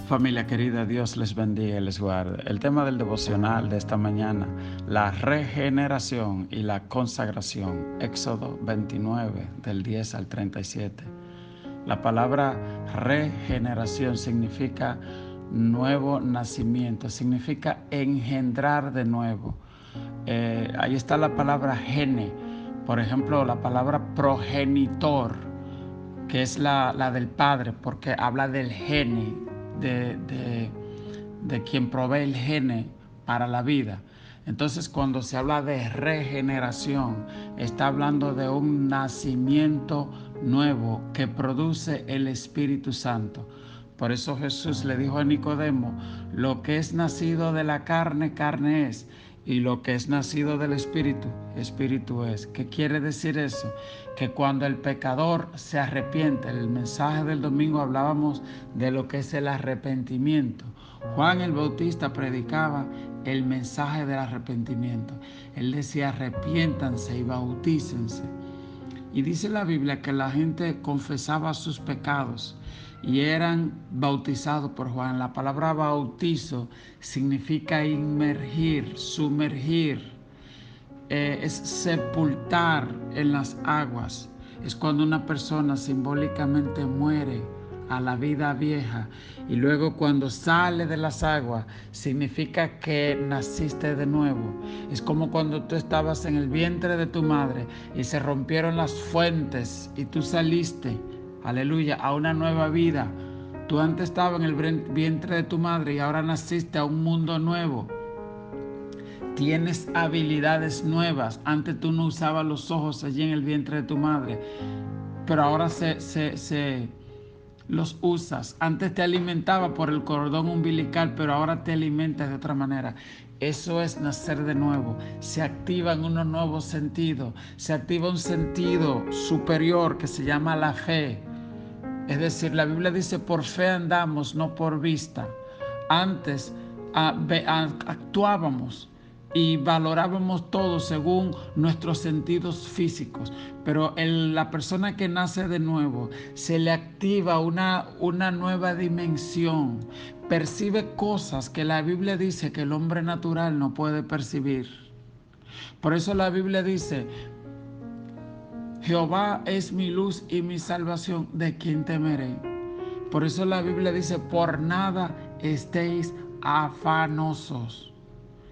Familia querida, Dios les bendiga y les guarde. El tema del devocional de esta mañana, la regeneración y la consagración. Éxodo 29, del 10 al 37. La palabra regeneración significa nuevo nacimiento, significa engendrar de nuevo. Ahí está la palabra gene, por ejemplo, la palabra progenitor, que es la del padre, porque habla del gene, de quien provee el gene para la vida. Entonces, cuando se habla de regeneración, está hablando de un nacimiento nuevo que produce el Espíritu Santo. Por eso Jesús le dijo a Nicodemo, lo que es nacido de la carne, carne es, y lo que es nacido del Espíritu, Espíritu es. ¿Qué quiere decir eso? Que cuando el pecador se arrepiente, en el mensaje del domingo hablábamos de lo que es el arrepentimiento. Juan el Bautista predicaba el mensaje del arrepentimiento. Él decía, arrepiéntanse y bautícense. Y dice la Biblia que la gente confesaba sus pecados y eran bautizados por Juan. La palabra bautizo significa inmergir, sumergir, es sepultar en las aguas. Es cuando una persona simbólicamente muere a la vida vieja y luego cuando sale de las aguas significa que naciste de nuevo. Es como cuando tú estabas en el vientre de tu madre y se rompieron las fuentes y tú saliste, aleluya, a una nueva vida. Tú antes estabas en el vientre de tu madre y ahora naciste a un mundo nuevo. Tienes habilidades nuevas. Antes tú no usabas los ojos allí en el vientre de tu madre, pero ahora los usas. Antes te alimentaba por el cordón umbilical, pero ahora te alimentas de otra manera. Eso es nacer de nuevo. Se activan unos nuevos sentidos. Se activa un sentido superior que se llama la fe. Es decir, la Biblia dice, por fe andamos, no por vista. Antes actuábamos y valorábamos todo según nuestros sentidos físicos, pero la persona que nace de nuevo se le activa una nueva dimensión, percibe cosas que la Biblia dice que el hombre natural no puede percibir. Por eso la Biblia dice, Jehová es mi luz y mi salvación, ¿de quién temeré? Por eso la Biblia dice, por nada estéis afanosos.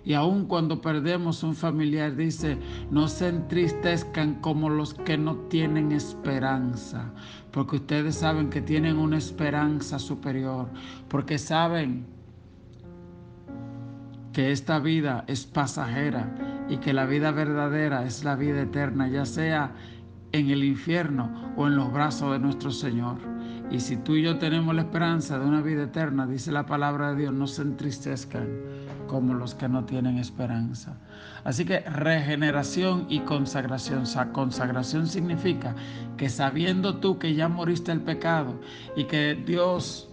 Y aun cuando perdemos un familiar, dice, no se entristezcan como los que no tienen esperanza, porque ustedes saben que tienen una esperanza superior, porque saben que esta vida es pasajera y que la vida verdadera es la vida eterna, ya sea en el infierno o en los brazos de nuestro Señor. Y si tú y yo tenemos la esperanza de una vida eterna, dice la palabra de Dios, no se entristezcan como los que no tienen esperanza. Así que regeneración y consagración. O sea, consagración significa que sabiendo tú que ya moriste el pecado y que Dios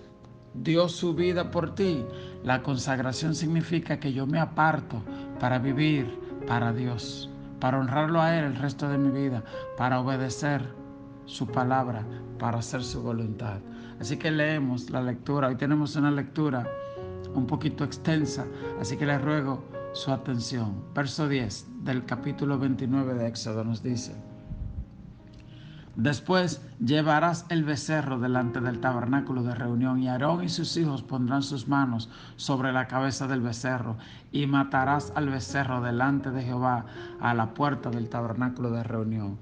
dio su vida por ti, la consagración significa que yo me aparto para vivir para Dios, para honrarlo a Él el resto de mi vida, para obedecer su palabra, para hacer su voluntad. Así que leemos la lectura. Hoy tenemos una lectura un poquito extensa, así que les ruego su atención. Verso 10 del capítulo 29 de Éxodo nos dice: Después llevarás el becerro delante del tabernáculo de reunión, y Aarón y sus hijos pondrán sus manos sobre la cabeza del becerro, y matarás al becerro delante de Jehová a la puerta del tabernáculo de reunión.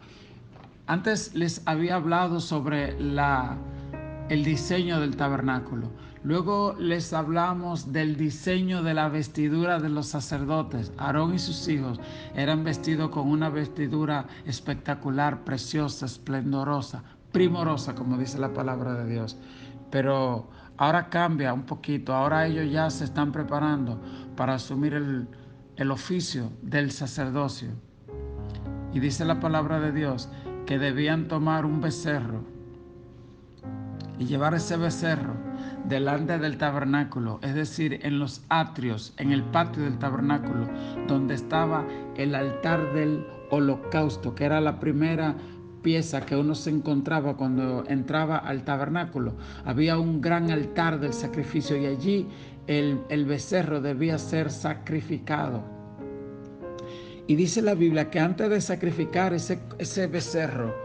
Antes les había hablado sobre el diseño del tabernáculo. Luego les hablamos del diseño de la vestidura de los sacerdotes. Aarón y sus hijos eran vestidos con una vestidura espectacular, preciosa, esplendorosa, primorosa, como dice la palabra de Dios. Pero ahora cambia un poquito. Ahora ellos ya se están preparando para asumir el oficio del sacerdocio. Y dice la palabra de Dios que debían tomar un becerro y llevar ese becerro delante del tabernáculo, es decir, en los atrios, en el patio del tabernáculo, donde estaba el altar del holocausto, que era la primera pieza que uno se encontraba cuando entraba al tabernáculo. Había un gran altar del sacrificio y allí el becerro debía ser sacrificado. Y dice la Biblia que antes de sacrificar ese becerro,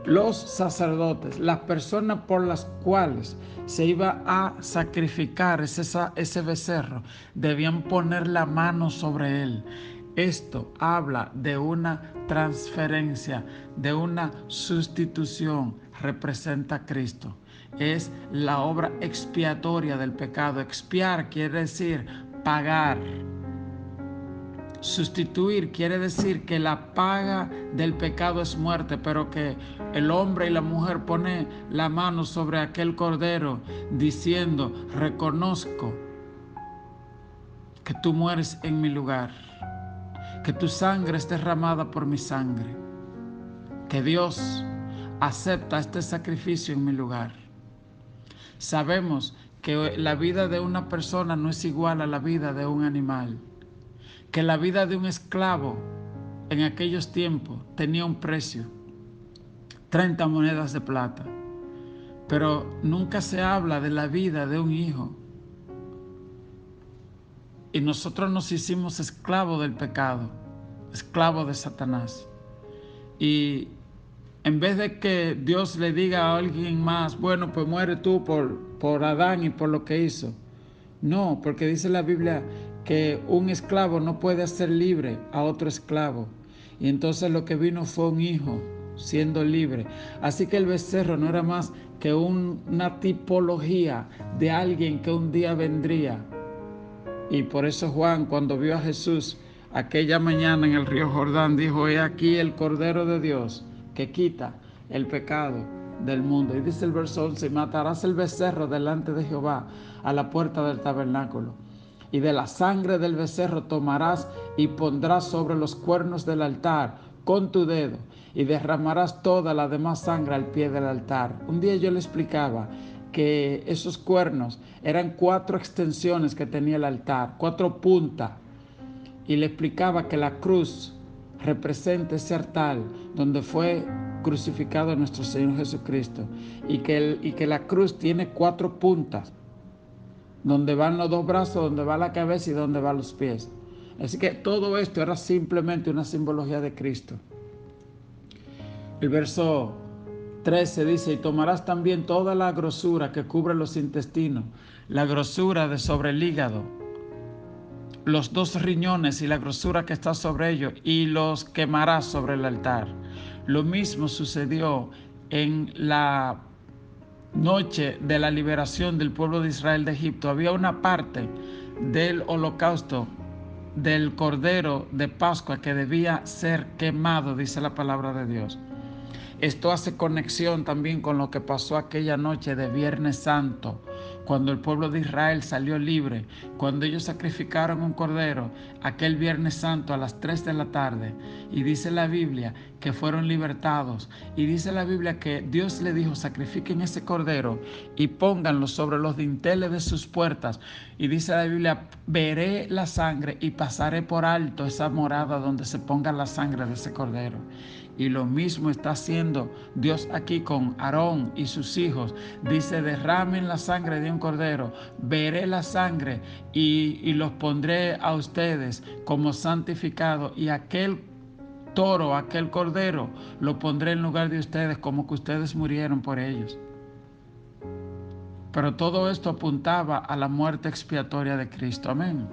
los sacerdotes, las personas por las cuales se iba a sacrificar ese becerro, debían poner la mano sobre él. Esto habla de una transferencia, de una sustitución. Representa a Cristo. Es la obra expiatoria del pecado. Expiar quiere decir pagar. Sustituir quiere decir que la paga del pecado es muerte, pero que el hombre y la mujer ponen la mano sobre aquel cordero diciendo: reconozco que tú mueres en mi lugar, que tu sangre es derramada por mi sangre, que Dios acepta este sacrificio en mi lugar. Sabemos que la vida de una persona no es igual a la vida de un animal, que la vida de un esclavo en aquellos tiempos tenía un precio, 30 monedas de plata, pero nunca se habla de la vida de un hijo. Y nosotros nos hicimos esclavos del pecado, esclavos de Satanás. Y en vez de que Dios le diga a alguien más: bueno, pues muere tú por Adán y por lo que hizo. No, porque dice la Biblia que un esclavo no puede hacer libre a otro esclavo. Y entonces lo que vino fue un hijo siendo libre. Así que el becerro no era más que una tipología de alguien que un día vendría. Y por eso Juan, cuando vio a Jesús aquella mañana en el río Jordán, dijo: he aquí el Cordero de Dios que quita el pecado del mundo. Y dice el verso 11: matarás el becerro delante de Jehová a la puerta del tabernáculo, y de la sangre del becerro tomarás y pondrás sobre los cuernos del altar con tu dedo, y derramarás toda la demás sangre al pie del altar. Un día yo le explicaba que esos cuernos eran 4 extensiones que tenía el altar, 4 puntas, y le explicaba que la cruz representa ese altar donde fue crucificado nuestro Señor Jesucristo, y que la cruz tiene 4 puntas, donde van los 2 brazos, donde va la cabeza y donde van los pies. Así que todo esto era simplemente una simbología de Cristo. El verso 13 dice: y tomarás también toda la grosura que cubre los intestinos, la grosura de sobre el hígado, los 2 riñones y la grosura que está sobre ellos, y los quemarás sobre el altar. Lo mismo sucedió en la noche de la liberación del pueblo de Israel de Egipto. Había una parte del holocausto del Cordero de Pascua que debía ser quemado, dice la palabra de Dios. Esto hace conexión también con lo que pasó aquella noche de Viernes Santo, cuando el pueblo de Israel salió libre, cuando ellos sacrificaron un cordero aquel Viernes Santo a las 3 de la tarde. Y dice la Biblia que fueron libertados. Y dice la Biblia que Dios le dijo: sacrifiquen ese cordero y pónganlo sobre los dinteles de sus puertas. Y dice la Biblia: veré la sangre y pasaré por alto esa morada donde se ponga la sangre de ese cordero. Y lo mismo está haciendo Dios aquí con Aarón y sus hijos. Dice: derramen la sangre de un cordero, veré la sangre y los pondré a ustedes como santificado, y aquel toro, aquel cordero, lo pondré en lugar de ustedes, como que ustedes murieron por ellos. Pero todo esto apuntaba a la muerte expiatoria de Cristo. Amén.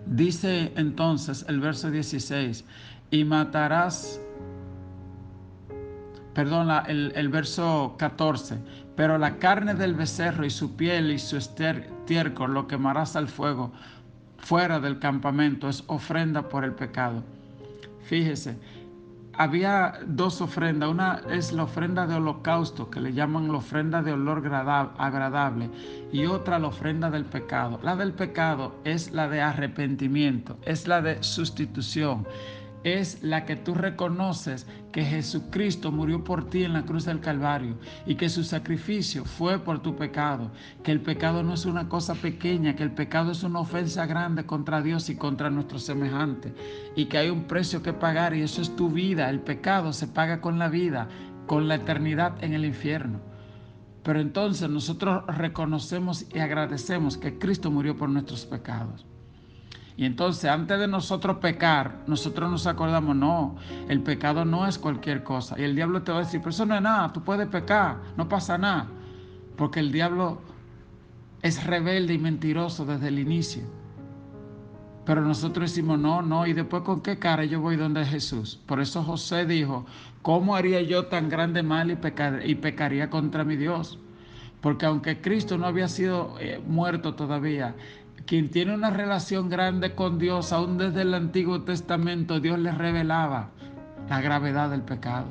Dice entonces el verso 16: y matarás, el verso 14: pero la carne del becerro y su piel y su estiércol lo quemarás al fuego fuera del campamento, es ofrenda por el pecado. Fíjese, había 2 ofrendas. Una es la ofrenda de holocausto, que le llaman la ofrenda de olor agradable, y otra la ofrenda del pecado. La del pecado es la de arrepentimiento, es la de sustitución, es la que tú reconoces que Jesucristo murió por ti en la cruz del Calvario y que su sacrificio fue por tu pecado, que el pecado no es una cosa pequeña, que el pecado es una ofensa grande contra Dios y contra nuestros semejantes, y que hay un precio que pagar, y eso es tu vida. El pecado se paga con la vida, con la eternidad en el infierno. Pero entonces nosotros reconocemos y agradecemos que Cristo murió por nuestros pecados. Y entonces antes de nosotros pecar, nosotros nos acordamos, no, el pecado no es cualquier cosa. Y el diablo te va a decir, pero eso no es nada, tú puedes pecar, no pasa nada. Porque el diablo es rebelde y mentiroso desde el inicio. Pero nosotros decimos, no, no, y después con qué cara yo voy donde Jesús. Por eso José dijo, ¿cómo haría yo tan grande mal y pecaría contra mi Dios? Porque aunque Cristo no había sido muerto todavía, quien tiene una relación grande con Dios, aún desde el Antiguo Testamento, Dios le revelaba la gravedad del pecado.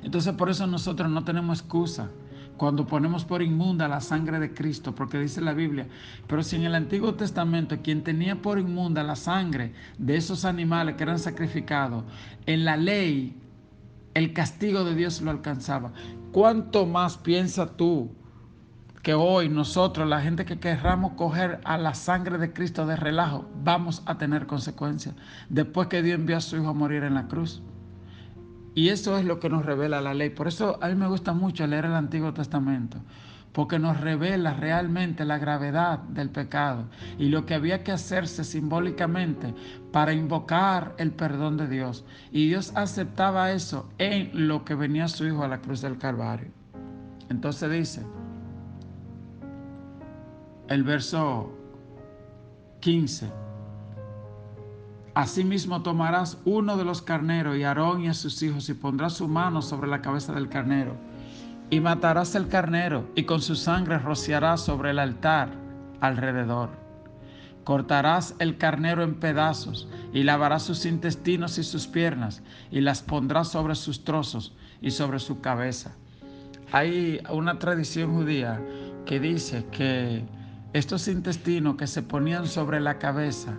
Entonces por eso nosotros no tenemos excusa cuando ponemos por inmunda la sangre de Cristo, porque dice la Biblia, pero si en el Antiguo Testamento quien tenía por inmunda la sangre de esos animales que eran sacrificados, en la ley el castigo de Dios lo alcanzaba, ¿cuánto más piensas tú que hoy nosotros, la gente que querramos coger a la sangre de Cristo de relajo, vamos a tener consecuencias después que Dios envió a su Hijo a morir en la cruz? Y eso es lo que nos revela la ley. Por eso a mí me gusta mucho leer el Antiguo Testamento, porque nos revela realmente la gravedad del pecado y lo que había que hacerse simbólicamente para invocar el perdón de Dios. Y Dios aceptaba eso en lo que venía su Hijo a la cruz del Calvario. Entonces dice el verso 15: asimismo tomarás uno de los carneros y Aarón y a sus hijos y pondrás su mano sobre la cabeza del carnero y matarás el carnero y con su sangre rociarás sobre el altar alrededor. Cortarás el carnero en pedazos y lavarás sus intestinos y sus piernas y las pondrás sobre sus trozos y sobre su cabeza. Hay una tradición judía que dice que estos intestinos que se ponían sobre la cabeza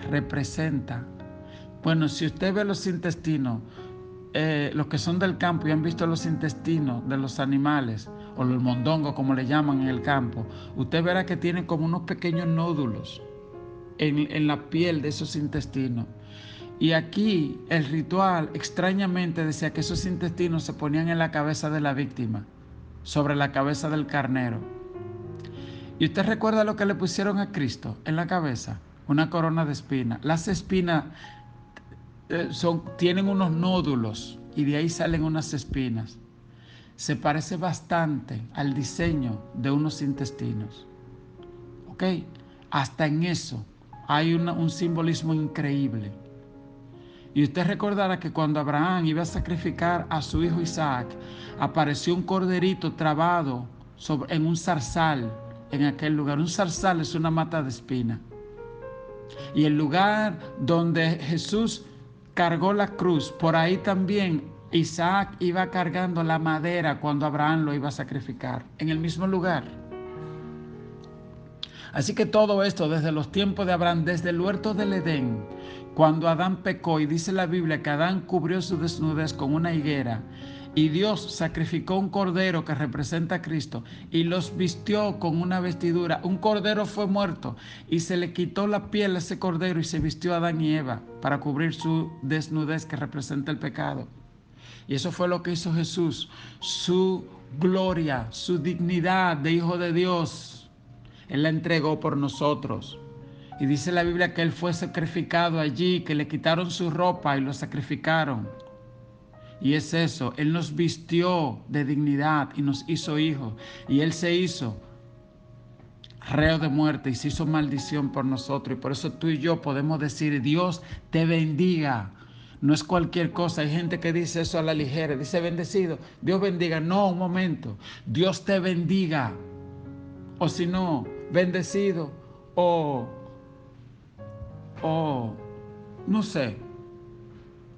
representan, bueno, si usted ve los intestinos, los que son del campo y han visto los intestinos de los animales, o los mondongos como le llaman en el campo, usted verá que tienen como unos pequeños nódulos en la piel de esos intestinos. Y aquí el ritual extrañamente decía que esos intestinos se ponían en la cabeza de la víctima, sobre la cabeza del carnero. ¿Y usted recuerda lo que le pusieron a Cristo en la cabeza? Una corona de espinas. Las espinas tienen unos nódulos y de ahí salen unas espinas. Se parece bastante al diseño de unos intestinos. ¿Ok? Hasta en eso hay un simbolismo increíble. Y usted recordará que cuando Abraham iba a sacrificar a su hijo Isaac, apareció un corderito trabado en un zarzal en aquel lugar. Un zarzal es una mata de espina. Y el lugar donde Jesús cargó la cruz, por ahí también Isaac iba cargando la madera cuando Abraham lo iba a sacrificar, en el mismo lugar. Así que todo esto desde los tiempos de Abraham, desde el huerto del Edén, cuando Adán pecó, y dice la Biblia que Adán cubrió su desnudez con una higuera, y Dios sacrificó un cordero que representa a Cristo y los vistió con una vestidura. Un cordero fue muerto y se le quitó la piel a ese cordero y se vistió a Adán y Eva para cubrir su desnudez que representa el pecado. Y eso fue lo que hizo Jesús. Su gloria, su dignidad de Hijo de Dios, Él la entregó por nosotros. Y dice la Biblia que Él fue sacrificado allí, que le quitaron su ropa y lo sacrificaron. Y es eso, Él nos vistió de dignidad y nos hizo hijos. Y Él se hizo reo de muerte y se hizo maldición por nosotros. Y por eso tú y yo podemos decir, Dios te bendiga. No es cualquier cosa. Hay gente que dice eso a la ligera. Dice bendecido, Dios bendiga. No, un momento. Dios te bendiga. O si no, bendecido. O no sé.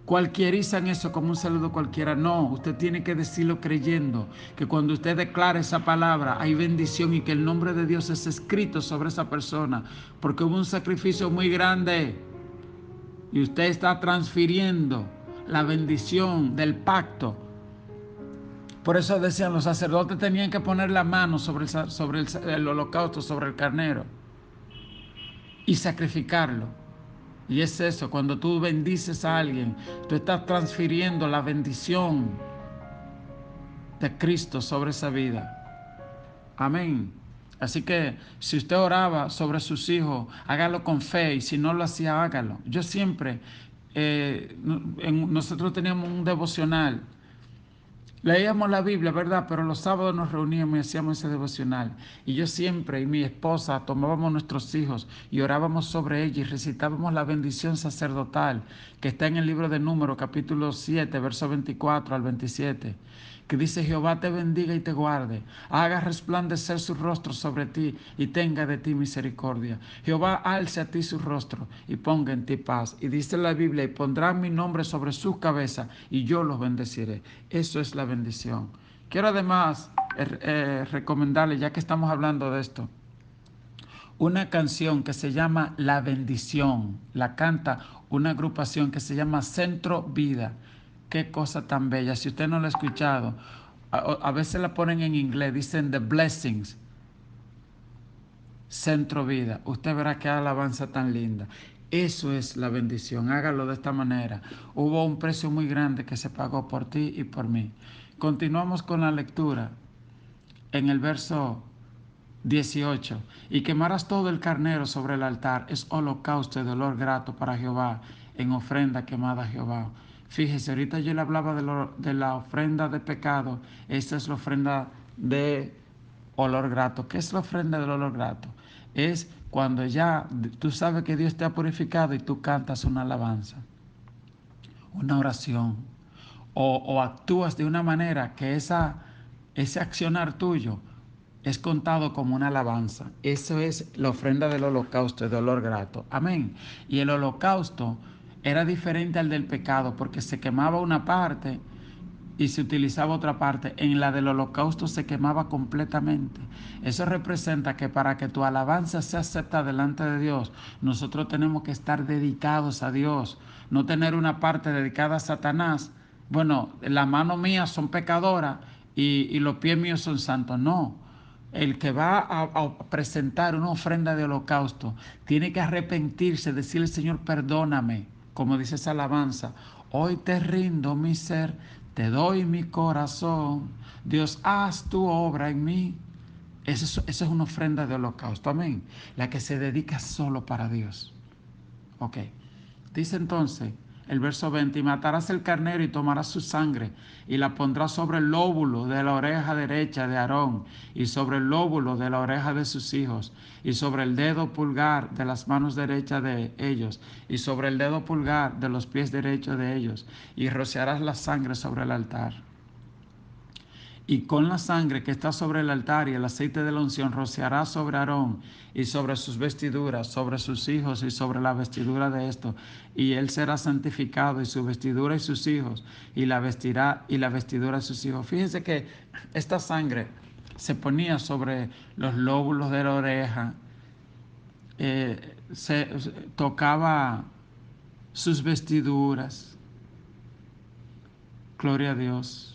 Cualquierizan eso como un saludo cualquiera. No, usted tiene que decirlo creyendo que cuando usted declara esa palabra hay bendición y que el nombre de Dios es escrito sobre esa persona, porque hubo un sacrificio muy grande. y usted está transfiriendo la bendición del pacto. Por eso decían, los sacerdotes tenían que poner la mano sobre el holocausto, sobre el carnero, y sacrificarlo. Y es eso, cuando tú bendices a alguien, tú estás transfiriendo la bendición de Cristo sobre esa vida. Amén. Así que si usted oraba sobre sus hijos, hágalo con fe, y si no lo hacía, hágalo. Yo siempre, nosotros teníamos un devocional. Leíamos la Biblia, ¿verdad? Pero los sábados nos reuníamos y hacíamos ese devocional. Y yo siempre y mi esposa tomábamos nuestros hijos y orábamos sobre ellos y recitábamos la bendición sacerdotal que está en el libro de Números, capítulo 7, verso 24 al 27, que dice: Jehová te bendiga y te guarde, haga resplandecer su rostro sobre ti y tenga de ti misericordia. Jehová alce a ti su rostro y ponga en ti paz. Y dice la Biblia: y pondrán mi nombre sobre su cabeza y yo los bendeciré. Eso es la bendición. Quiero además recomendarle, ya que estamos hablando de esto, una canción que se llama La Bendición. La canta una agrupación que se llama Centro Vida. Qué cosa tan bella. Si usted no la ha escuchado, a veces la ponen en inglés, dicen The Blessings, Centro Vida. Usted verá qué alabanza tan linda. Eso es la bendición. Hágalo de esta manera. Hubo un precio muy grande que se pagó por ti y por mí. Continuamos con la lectura en el verso 18. Y quemarás todo el carnero sobre el altar. Es holocausto de olor grato para Jehová, en ofrenda quemada a Jehová. Fíjese, ahorita yo le hablaba de la ofrenda de pecado. Esta es la ofrenda de olor grato. ¿Qué es la ofrenda del olor grato? Es cuando ya tú sabes que Dios te ha purificado y tú cantas una alabanza, una oración, o actúas de una manera que ese accionar tuyo es contado como una alabanza. Eso es la ofrenda del holocausto, de olor grato. Amén. Y el holocausto era diferente al del pecado porque se quemaba una parte y se utilizaba otra parte. En la del holocausto se quemaba completamente. Eso representa que para que tu alabanza sea acepta delante de Dios, nosotros tenemos que estar dedicados a Dios, no tener una parte dedicada a Satanás. Bueno, las manos mías son pecadoras y los pies míos son santos. No. El que va a presentar una ofrenda de holocausto tiene que arrepentirse, decirle: Señor, perdóname, como dice esa alabanza. Hoy te rindo mi ser, te doy mi corazón. Dios, haz tu obra en mí. Esa es una ofrenda de holocausto, amén. La que se dedica solo para Dios. Ok. Dice entonces el verso 20: y matarás el carnero y tomarás su sangre y la pondrás sobre el lóbulo de la oreja derecha de Aarón y sobre el lóbulo de la oreja de sus hijos y sobre el dedo pulgar de las manos derechas de ellos y sobre el dedo pulgar de los pies derechos de ellos, y rociarás la sangre sobre el altar. Y con la sangre que está sobre el altar y el aceite de la unción rociará sobre Aarón y sobre sus vestiduras, sobre sus hijos y sobre la vestidura de estos. Y él será santificado, y su vestidura y sus hijos, y la vestirá y la vestidura de sus hijos. Fíjense que esta sangre se ponía sobre los lóbulos de la oreja, se tocaba sus vestiduras. Gloria a Dios.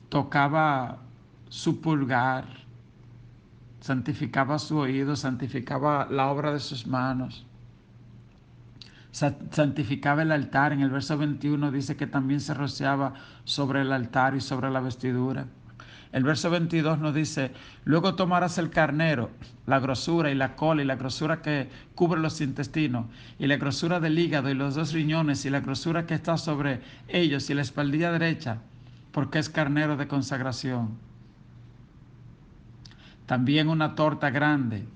Tocaba su pulgar, santificaba su oído, santificaba la obra de sus manos, santificaba el altar. En el verso 21 dice que también se rociaba sobre el altar y sobre la vestidura. El verso 22 nos dice: luego tomarás el carnero, la grosura y la cola y la grosura que cubre los intestinos y la grosura del hígado y los dos riñones y la grosura que está sobre ellos y la espaldilla derecha, porque es carnero de consagración. También una torta grande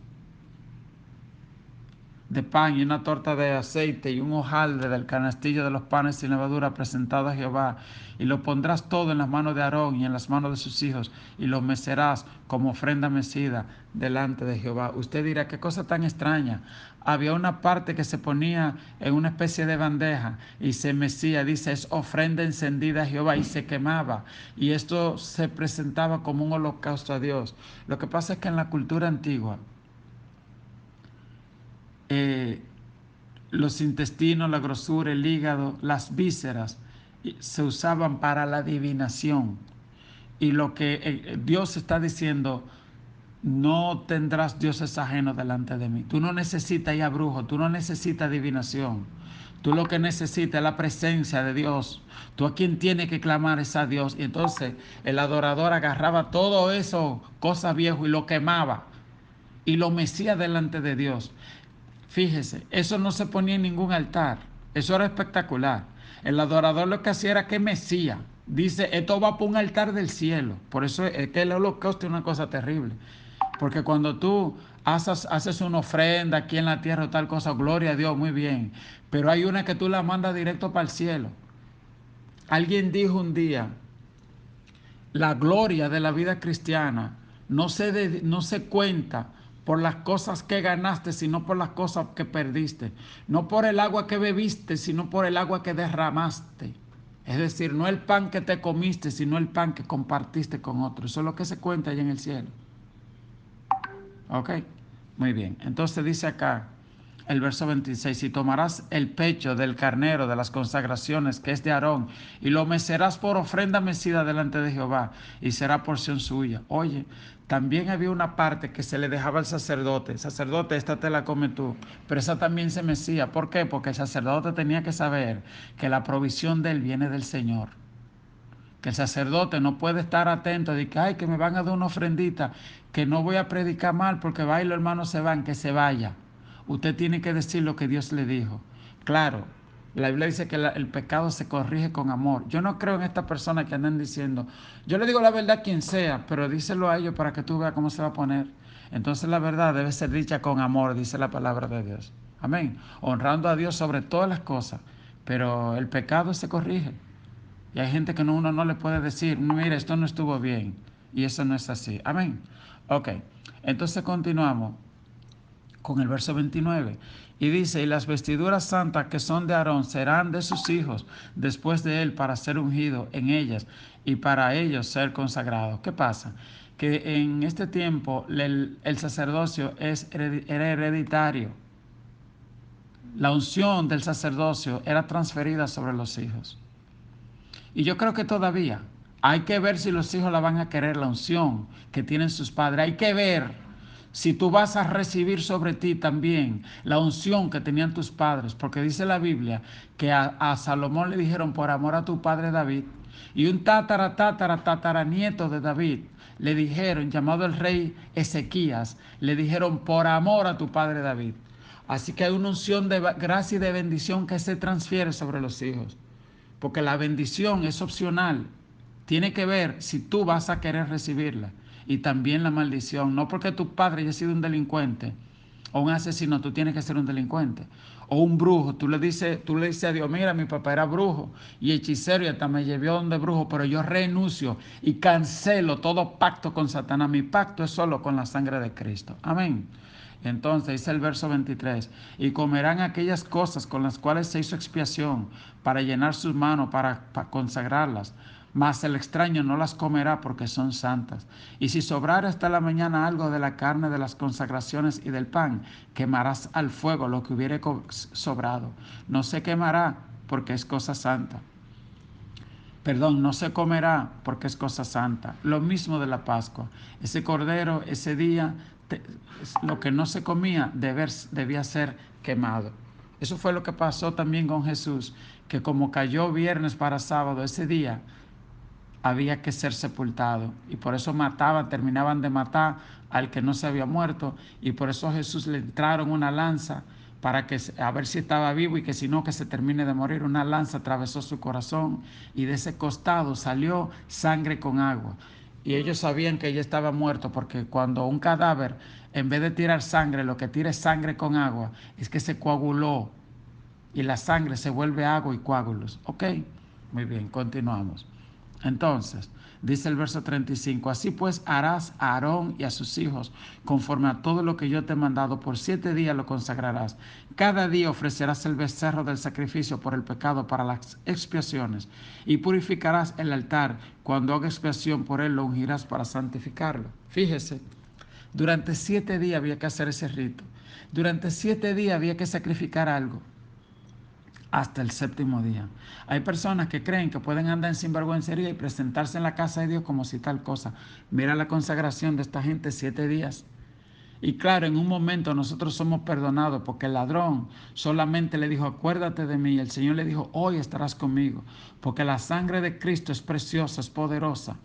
de pan y una torta de aceite y un hojaldre del canastillo de los panes sin levadura presentado a Jehová. Y lo pondrás todo en las manos de Aarón y en las manos de sus hijos, y lo mecerás como ofrenda mecida delante de Jehová. Usted dirá: qué cosa tan extraña. Había una parte que se ponía en una especie de bandeja y se mecía, dice, es ofrenda encendida a Jehová, y se quemaba. Y esto se presentaba como un holocausto a Dios. Lo que pasa es que en la cultura antigua, eh, los intestinos, la grosura, el hígado, las vísceras, se usaban para la adivinación. Y lo que Dios está diciendo, no tendrás dioses ajenos delante de mí. Tú no necesitas ir a brujo, tú no necesitas adivinación. Tú lo que necesitas es la presencia de Dios. Tú a quien tiene que clamar es a Dios. Y entonces el adorador agarraba todo eso, cosas viejas, y lo quemaba y lo mecía delante de Dios. Fíjese, eso no se ponía en ningún altar. Eso era espectacular. El adorador lo que hacía era que mecía. Dice, esto va por un altar del cielo. Por eso es que el holocausto es una cosa terrible. Porque cuando tú haces una ofrenda aquí en la tierra o tal cosa, gloria a Dios, muy bien. Pero hay una que tú la mandas directo para el cielo. Alguien dijo un día, la gloria de la vida cristiana no se cuenta por las cosas que ganaste, sino por las cosas que perdiste. No por el agua que bebiste, sino por el agua que derramaste. Es decir, no el pan que te comiste, sino el pan que compartiste con otros. Eso es lo que se cuenta allá en el cielo. ¿Ok? Muy bien. Entonces dice acá el verso 26, y tomarás el pecho del carnero de las consagraciones que es de Aarón, y lo mecerás por ofrenda mecida delante de Jehová, y será porción suya. Oye, también había una parte que se le dejaba al sacerdote. Sacerdote, esta te la comes tú, pero esa también se mecía. ¿Por qué? Porque el sacerdote tenía que saber que la provisión de él viene del Señor. Que el sacerdote no puede estar atento de que, ay, que me van a dar una ofrendita, que no voy a predicar mal porque va y los hermanos se van, que se vaya. Usted tiene que decir lo que Dios le dijo. Claro, la Biblia dice que el pecado se corrige con amor. Yo no creo en estas personas que andan diciendo, yo le digo la verdad a quien sea, pero díselo a ellos para que tú veas cómo se va a poner. Entonces la verdad debe ser dicha con amor, dice la palabra de Dios. Amén. Honrando a Dios sobre todas las cosas, pero el pecado se corrige. Y hay gente que uno no le puede decir, mira, esto no estuvo bien. Y eso no es así. Amén. Ok, entonces continuamos con el verso 29. Y dice, y las vestiduras santas que son de Aarón serán de sus hijos después de él para ser ungido en ellas y para ellos ser consagrados. ¿Qué pasa? Que en este tiempo el sacerdocio era hereditario. La unción del sacerdocio era transferida sobre los hijos. Y yo creo que todavía hay que ver si los hijos la van a querer, la unción que tienen sus padres. Hay que ver si tú vas a recibir sobre ti también la unción que tenían tus padres. Porque dice la Biblia que a Salomón le dijeron por amor a tu padre David. Y un tataranieto de David le dijeron, llamado el rey Ezequías, le dijeron por amor a tu padre David. Así que hay una unción de gracia y de bendición que se transfiere sobre los hijos. Porque la bendición es opcional. Tiene que ver si tú vas a querer recibirla. Y también la maldición. No porque tu padre haya sido un delincuente o un asesino, tú tienes que ser un delincuente. O un brujo. Tú le dices a Dios, mira, mi papá era brujo y hechicero y hasta me llevó donde brujo, pero yo renuncio y cancelo todo pacto con Satanás. Mi pacto es solo con la sangre de Cristo. Amén. Entonces dice el verso 23, y comerán aquellas cosas con las cuales se hizo expiación para llenar sus manos, para consagrarlas. Mas el extraño no las comerá porque son santas. Y si sobrare hasta la mañana algo de la carne de las consagraciones y del pan, quemarás al fuego lo que hubiere sobrado. No se quemará porque es cosa santa. Perdón, no se comerá porque es cosa santa. Lo mismo de la Pascua. Ese cordero, ese día, lo que no se comía debía ser quemado. Eso fue lo que pasó también con Jesús, que como cayó viernes para sábado, ese día había que ser sepultado. Y por eso terminaban de matar al que no se había muerto. Y por eso a Jesús le entraron una lanza para que a ver si estaba vivo y que si no, que se termine de morir. Una lanza atravesó su corazón y de ese costado salió sangre con agua. Y ellos sabían que ella estaba muerto porque cuando un cadáver, en vez de tirar sangre, lo que tira es sangre con agua, es que se coaguló y la sangre se vuelve agua y coágulos. ¿Ok? Muy bien, continuamos. Entonces, dice el verso 35, así pues harás a Aarón y a sus hijos conforme a todo lo que yo te he mandado, por 7 días lo consagrarás. Cada día ofrecerás el becerro del sacrificio por el pecado para las expiaciones y purificarás el altar. Cuando haga expiación por él lo ungirás para santificarlo. Fíjese, Durante 7 días había que hacer ese rito. Durante 7 días había que sacrificar algo. Hasta el séptimo día. Hay personas que creen que pueden andar en sinvergüencería y presentarse en la casa de Dios como si tal cosa. Mira la consagración de esta gente, 7 días. Y claro, en un momento nosotros somos perdonados porque el ladrón solamente le dijo, acuérdate de mí. Y el Señor le dijo, hoy estarás conmigo. Porque la sangre de Cristo es preciosa, es poderosa.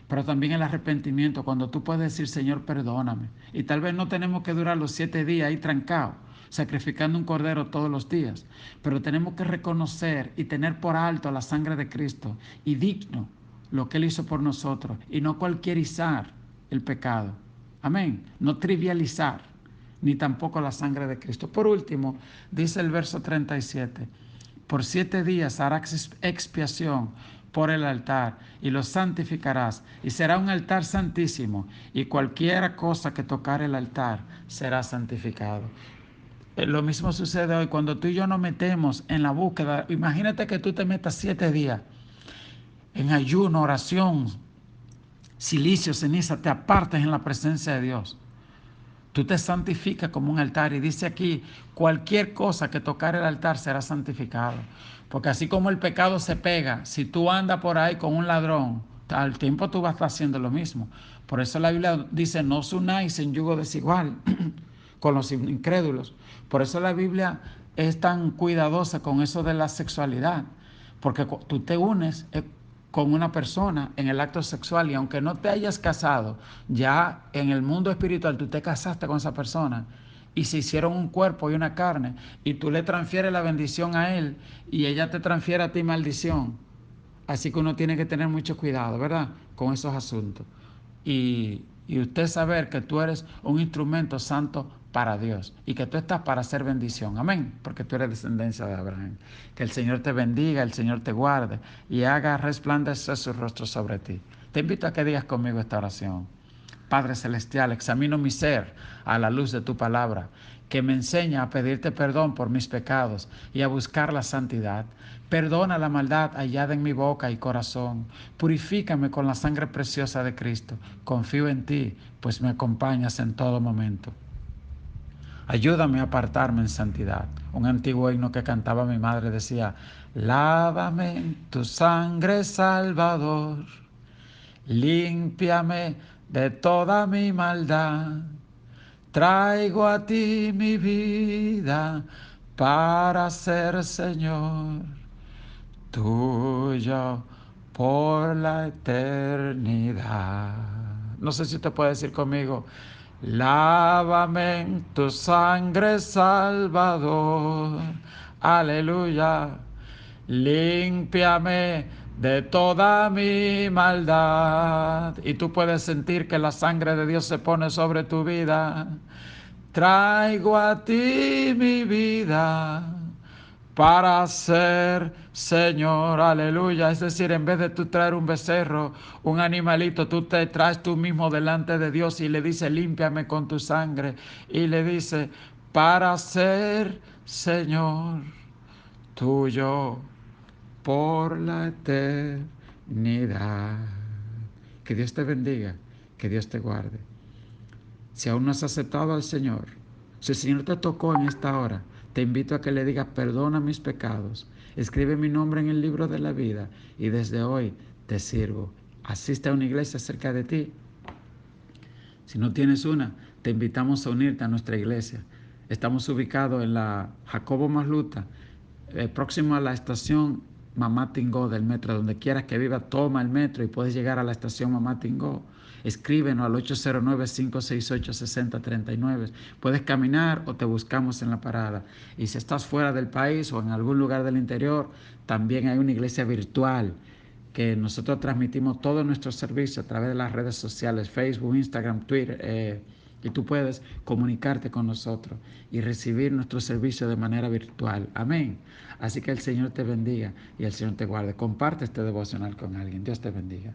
Pero también el arrepentimiento, cuando tú puedes decir, Señor, perdóname. Y tal vez no tenemos que durar los 7 días ahí trancados, sacrificando un cordero todos los días. Pero tenemos que reconocer y tener por alto la sangre de Cristo y digno lo que Él hizo por nosotros. Y no cualquierizar el pecado. Amén. No trivializar, ni tampoco la sangre de Cristo. Por último, dice el verso 37, por 7 días harás expiación por el altar y lo santificarás, y será un altar santísimo, y cualquier cosa que tocar el altar será santificado. Lo mismo sucede hoy cuando tú y yo nos metemos en la búsqueda. Imagínate que tú te metas 7 días en ayuno, oración, silicio, ceniza, te apartes en la presencia de Dios. Tú te santificas como un altar y dice aquí, cualquier cosa que tocar el altar será santificado. Porque así como el pecado se pega, si tú andas por ahí con un ladrón, al tiempo tú vas a estar haciendo lo mismo. Por eso la Biblia dice, no os unáis en yugo desigual con los incrédulos. Por eso la Biblia es tan cuidadosa con eso de la sexualidad. Porque tú te unes con una persona en el acto sexual y aunque no te hayas casado, ya en el mundo espiritual tú te casaste con esa persona y se hicieron un cuerpo y una carne y tú le transfieres la bendición a él y ella te transfiere a ti maldición. Así que uno tiene que tener mucho cuidado, ¿verdad? Con esos asuntos. Y usted saber que tú eres un instrumento santo para Dios y que tú estás para hacer bendición. Amén. Porque tú eres descendencia de Abraham. Que el Señor te bendiga, el Señor te guarde y haga resplandecer su rostro sobre ti. Te invito a que digas conmigo esta oración. Padre Celestial, examino mi ser a la luz de tu palabra, que me enseña a pedirte perdón por mis pecados y a buscar la santidad. Perdona la maldad hallada en mi boca y corazón. Purifícame con la sangre preciosa de Cristo. Confío en ti, pues me acompañas en todo momento. Ayúdame a apartarme en santidad. Un antiguo himno que cantaba mi madre decía, lávame en tu sangre, Salvador. Límpiame de toda mi maldad. Traigo a ti mi vida para ser Señor tuyo por la eternidad. No sé si usted puede decir conmigo, lávame en tu sangre, Salvador. Aleluya. Límpiame de toda mi maldad. Y tú puedes sentir que la sangre de Dios se pone sobre tu vida. Traigo a ti mi vida para ser Señor, aleluya. Es decir, en vez de tú traer un becerro, un animalito, tú te traes tú mismo delante de Dios y le dices, límpiame con tu sangre. Y le dices, para ser Señor tuyo por la eternidad. Que Dios te bendiga, que Dios te guarde. Si aún no has aceptado al Señor, si el Señor te tocó en esta hora, te invito a que le digas, perdona mis pecados, escribe mi nombre en el libro de la vida y desde hoy te sirvo. Asiste a una iglesia cerca de ti. Si no tienes una, te invitamos a unirte a nuestra iglesia. Estamos ubicados en la Jacobo Masluta, próximo a la estación Mamá Tingó del metro. Donde quieras que viva, toma el metro y puedes llegar a la estación Mamá Tingó. Escríbenos al 809-568-6039. Puedes caminar o te buscamos en la parada. Y si estás fuera del país o en algún lugar del interior, también hay una iglesia virtual que nosotros transmitimos todos nuestros servicios a través de las redes sociales, Facebook, Instagram, Twitter, y tú puedes comunicarte con nosotros y recibir nuestro servicio de manera virtual. Amén. Así que el Señor te bendiga y el Señor te guarde. Comparte este devocional con alguien. Dios te bendiga.